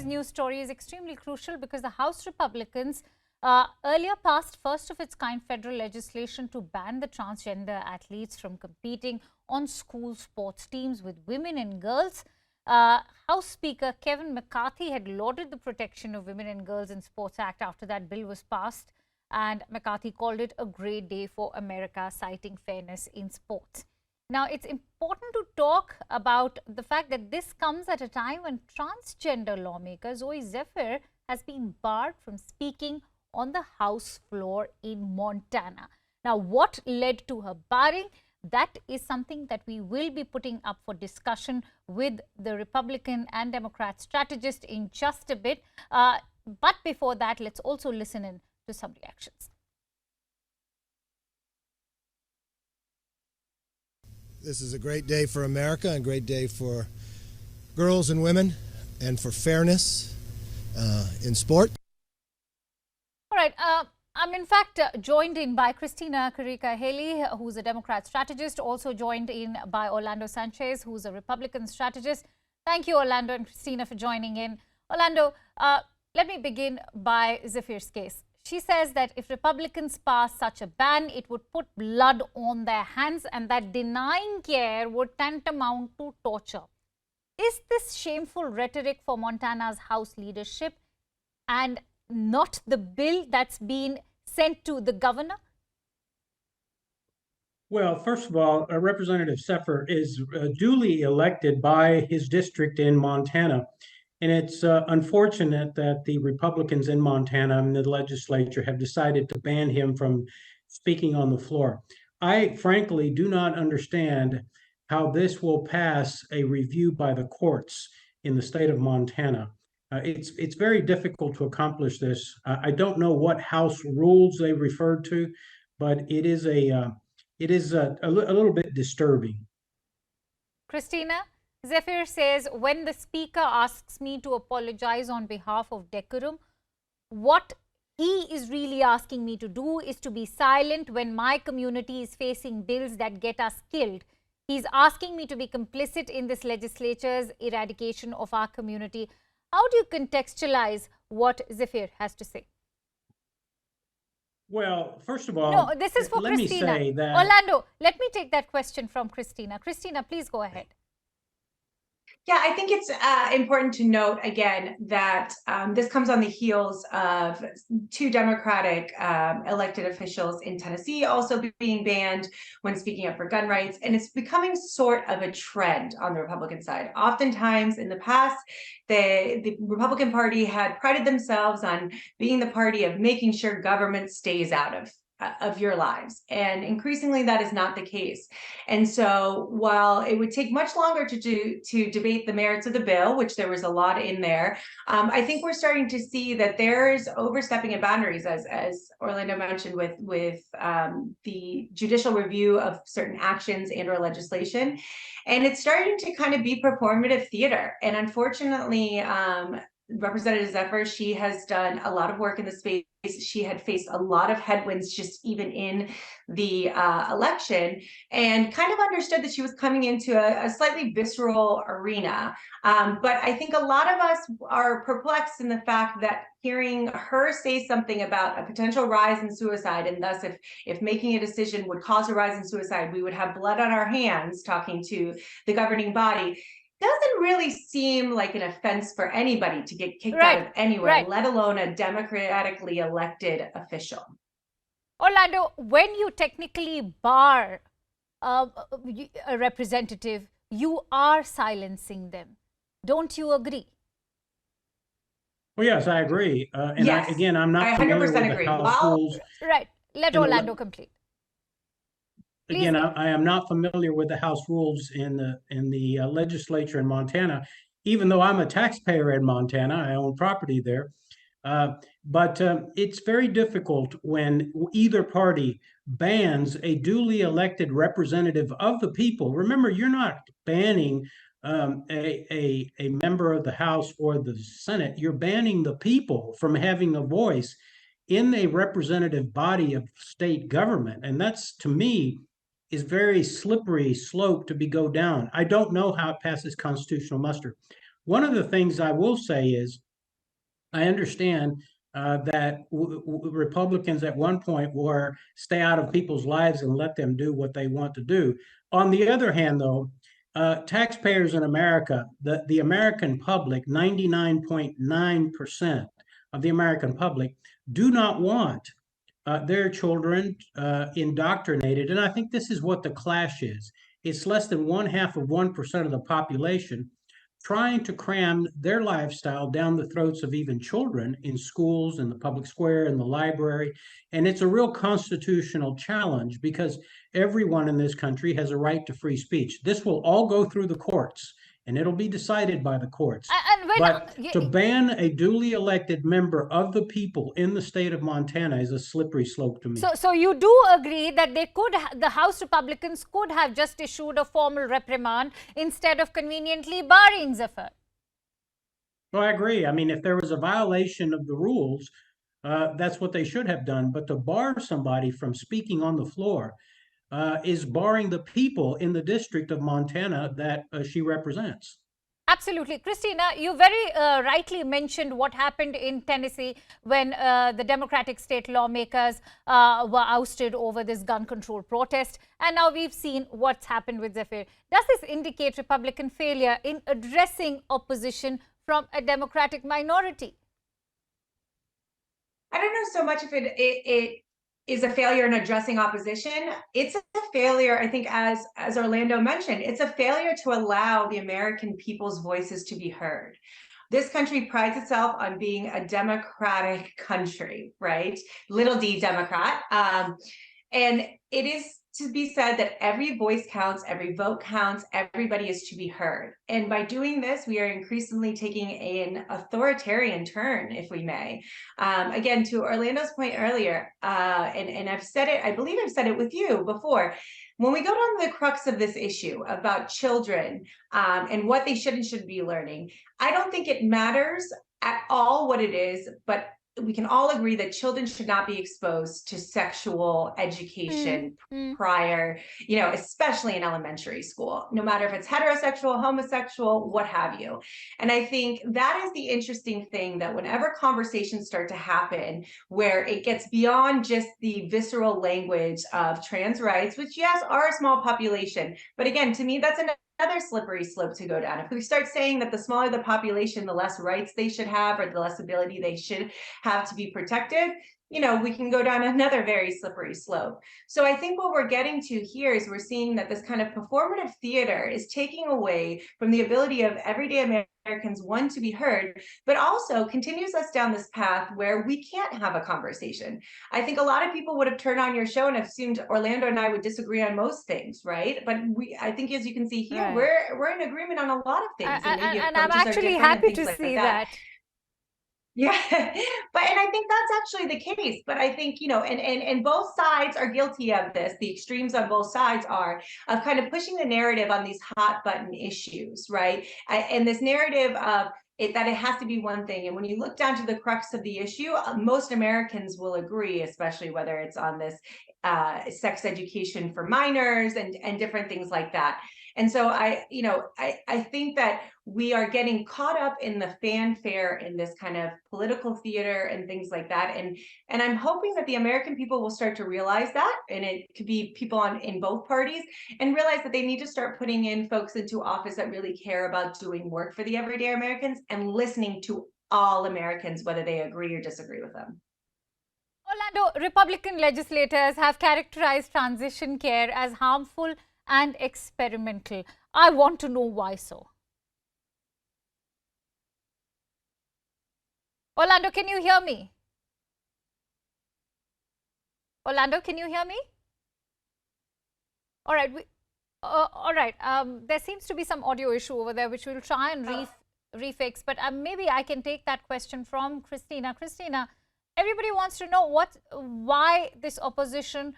news story is extremely crucial because the House Republicans earlier passed first of its kind federal legislation to ban the transgender athletes from competing on school sports teams with women and girls. House Speaker Kevin McCarthy had lauded the Protection of Women and Girls in Sports Act after that bill was passed, and McCarthy called it a great day for America, citing fairness in sports. Now, it's important to talk about the fact that this comes at a time when transgender lawmaker Zooey Zephyr has been barred from speaking on the House floor in Montana. Now, what led to her barring? That is something that we will be putting up for discussion with the Republican and Democrat strategist in just a bit. But before that, let's also listen in to some reactions. This is a great day for America, a great day for girls and women, and for fairness in sport. All right. I'm in fact joined in by Christina Carrica-Haley, who's a Democrat strategist, also joined in by Orlando Sanchez, who's a Republican strategist. Thank you, Orlando and Christina, for joining in. Orlando, let me begin by Zephyr's case. She says that if Republicans pass such a ban, it would put blood on their hands and that denying care would tantamount to torture. Is this shameful rhetoric for Montana's House leadership and not the bill that's been sent to the governor? Well, first of all, Representative Zephyr is duly elected by his district in Montana. And it's unfortunate that the Republicans in Montana and the legislature have decided to ban him from speaking on the floor. I frankly do not understand how this will pass a review by the courts in the state of Montana. It's very difficult to accomplish this. I don't know what House rules they referred to, but it is a little bit disturbing. Christina? Zephyr says, when the speaker asks me to apologize on behalf of decorum, what he is really asking me to do is to be silent when my community is facing bills that get us killed. He's asking me to be complicit in this legislature's eradication of our community. How do you contextualize what Zephyr has to say? Well, first of all, no, this is for let Christina. Me say that Orlando, let me take that question from Christina. Christina, please go ahead. Yeah, I think it's important to note again that this comes on the heels of two Democratic elected officials in Tennessee also being banned when speaking up for gun rights. And it's becoming sort of a trend on the Republican side. Oftentimes in the past, the Republican Party had prided themselves on being the party of making sure government stays out of your lives. And increasingly that is not the case. And so while it would take much longer to debate the merits of the bill, which there was a lot in there, I think we're starting to see that there's overstepping of boundaries, as Orlando mentioned, with the judicial review of certain actions and or legislation. And it's starting to kind of be performative theater. And unfortunately, Representative Zephyr, she has done a lot of work in the space. She had faced a lot of headwinds just even in the election, and kind of understood that she was coming into a slightly visceral arena. But I think a lot of us are perplexed in the fact that hearing her say something about a potential rise in suicide, and thus if making a decision would cause a rise in suicide, we would have blood on our hands talking to the governing body, doesn't really seem like an offense for anybody to get kicked out of anywhere, let alone a democratically elected official. Orlando, when you technically bar a representative, you are silencing them. Don't you agree? Well, yes, I agree. And yes, I'm not familiar with the House rules. Right. Let Orlando complete. Please. Again, I am not familiar with the House rules in the legislature in Montana, even though I'm a taxpayer in Montana. I own property there. But it's very difficult when either party bans a duly elected representative of the people. Remember, you're not banning a member of the House or the Senate. You're banning the people from having a voice in a representative body of state government. And that's, to me, is very slippery slope to go down. I don't know how it passes constitutional muster. One of the things I will say is I understand that Republicans at one point were stay out of people's lives and let them do what they want to do. On the other hand, though, taxpayers in America, the American public, 99.9% of the American public do not want their children indoctrinated. And I think this is what the clash is. It's less than 0.5% of the population trying to cram their lifestyle down the throats of even children in schools, in the public square, in the library. And it's a real constitutional challenge because everyone in this country has a right to free speech. This will all go through the courts and it'll be decided by the courts. But to ban a duly elected member of the people in the state of Montana is a slippery slope to me. So you do agree that they could, the House Republicans could have just issued a formal reprimand instead of conveniently barring Zephyr? Well, I agree. I mean, if there was a violation of the rules, that's what they should have done. But to bar somebody from speaking on the floor is barring the people in the district of Montana that she represents. Absolutely. Christina, you very rightly mentioned what happened in Tennessee when the Democratic state lawmakers were ousted over this gun control protest. And now we've seen what's happened with Zephyr. Does this indicate Republican failure in addressing opposition from a Democratic minority? I don't know so much if it is a failure in addressing opposition. It's a failure, I think, as Orlando mentioned, it's a failure to allow the American people's voices to be heard. This country prides itself on being a democratic country, right? Little d Democrat. And it is to be said that every voice counts, every vote counts, everybody is to be heard. And by doing this, we are increasingly taking an authoritarian turn, if we may. Again, to Orlando's point earlier, and I've said it, I believe I've said it with you before, when we go down to the crux of this issue about children and what they should and shouldn't be learning, I don't think it matters at all what it is, but we can all agree that children should not be exposed to sexual education prior, especially in elementary school, no matter if it's heterosexual, homosexual, what have you. And I think that is the interesting thing, that whenever conversations start to happen where it gets beyond just the visceral language of trans rights, which yes, are a small population, but again, to me, that's another slippery slope to go down. If we start saying that the smaller the population, the less rights they should have, or the less ability they should have to be protected, we can go down another very slippery slope. So I think what we're getting to here is we're seeing that this kind of performative theater is taking away from the ability of everyday Americans, one, to be heard, but also continues us down this path where we can't have a conversation. I think a lot of people would have turned on your show and assumed Orlando and I would disagree on most things, right? But I think, as you can see here, right, we're in agreement on a lot of things. And I'm actually happy to see that. Yeah, and I think that's actually the case. But I think, and both sides are guilty of this. The extremes on both sides are of kind of pushing the narrative on these hot button issues, right? And this narrative of that it has to be one thing. And when you look down to the crux of the issue, most Americans will agree, especially whether it's on this sex education for minors and different things like that. And so I think that we are getting caught up in the fanfare in this kind of political theater and things like that. And I'm hoping that the American people will start to realize that, and it could be people in both parties, and realize that they need to start putting in folks into office that really care about doing work for the everyday Americans and listening to all Americans, whether they agree or disagree with them. Orlando, Republican legislators have characterized transition care as harmful and experimental. I want to know why so. Orlando, can you hear me? Orlando, can you hear me? All right. All right. There seems to be some audio issue over there, which we'll try and refix. But maybe I can take that question from Christina. Christina, everybody wants to know why this opposition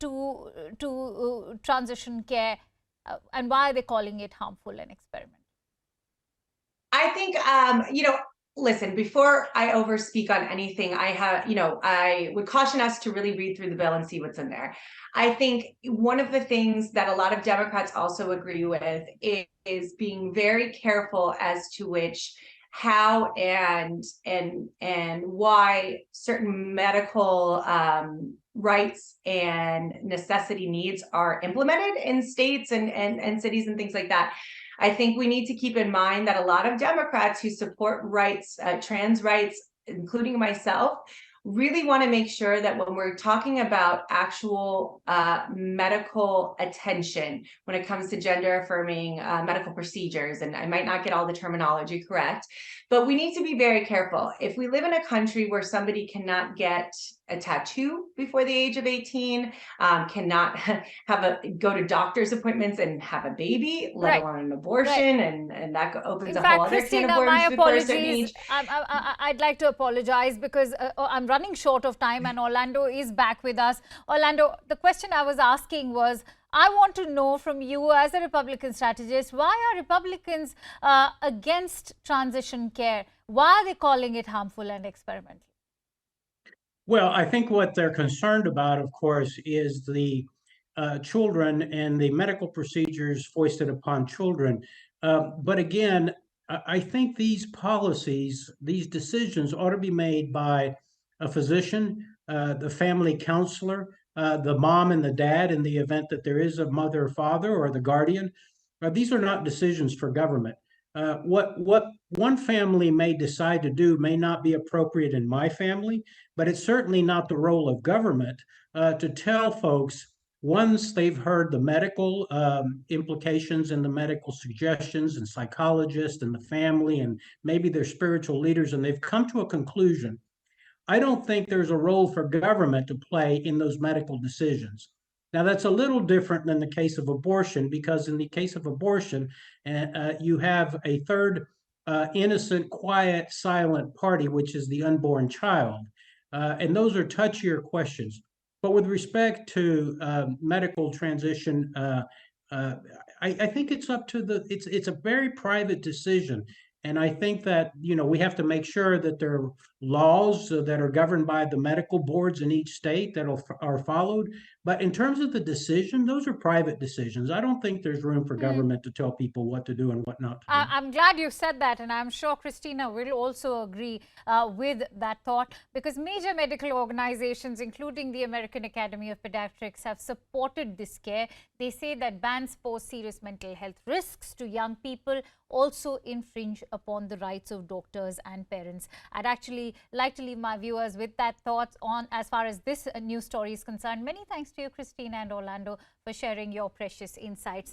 to transition care, and why are they calling it harmful and experimental? I think, listen, before I overspeak on anything, I would caution us to really read through the bill and see what's in there. I think one of the things that a lot of Democrats also agree with is being very careful as to how and why certain medical rights and necessity needs are implemented in states and cities and things like that. I think we need to keep in mind that a lot of Democrats who support rights, trans rights, including myself, really want to make sure that when we're talking about actual medical attention, when it comes to gender affirming medical procedures, and I might not get all the terminology correct, but we need to be very careful. If we live in a country where somebody cannot get a tattoo before the age of 18, cannot go to doctor's appointments and have a baby, let alone an abortion, and that opens a whole other can of worms my before a certain apologies. age. I'd like to apologize because I'm running short of time and Orlando is back with us. Orlando, the question I was asking was, I want to know from you as a Republican strategist, why are Republicans against transition care? Why are they calling it harmful and experimental? Well, I think what they're concerned about, of course, is the children and the medical procedures foisted upon children. But again, I think these policies, these decisions ought to be made by a physician, the family counselor, the mom and the dad in the event that there is a mother or father or the guardian. These are not decisions for government. What one family may decide to do may not be appropriate in my family, but it's certainly not the role of government to tell folks once they've heard the medical implications and the medical suggestions and psychologists and the family and maybe their spiritual leaders, and they've come to a conclusion. I don't think there's a role for government to play in those medical decisions. Now, that's a little different than the case of abortion, because in the case of abortion, you have a third innocent, quiet, silent party, which is the unborn child. And those are touchier questions. But with respect to medical transition, I think it's up to it's a very private decision. And I think that, we have to make sure that there are laws that are governed by the medical boards in each state that are followed. But in terms of the decision, those are private decisions. I don't think there's room for government to tell people what to do and what not to do. I'm glad you said that, and I'm sure Christina will also agree with that thought, because major medical organizations, including the American Academy of Pediatrics, have supported this care. They say that bans pose serious mental health risks to young people, also infringe upon the rights of doctors and parents. I'd actually like to leave my viewers with that thought on as far as this news story is concerned. Many thanks to you, Christina and Orlando, for sharing your precious insights.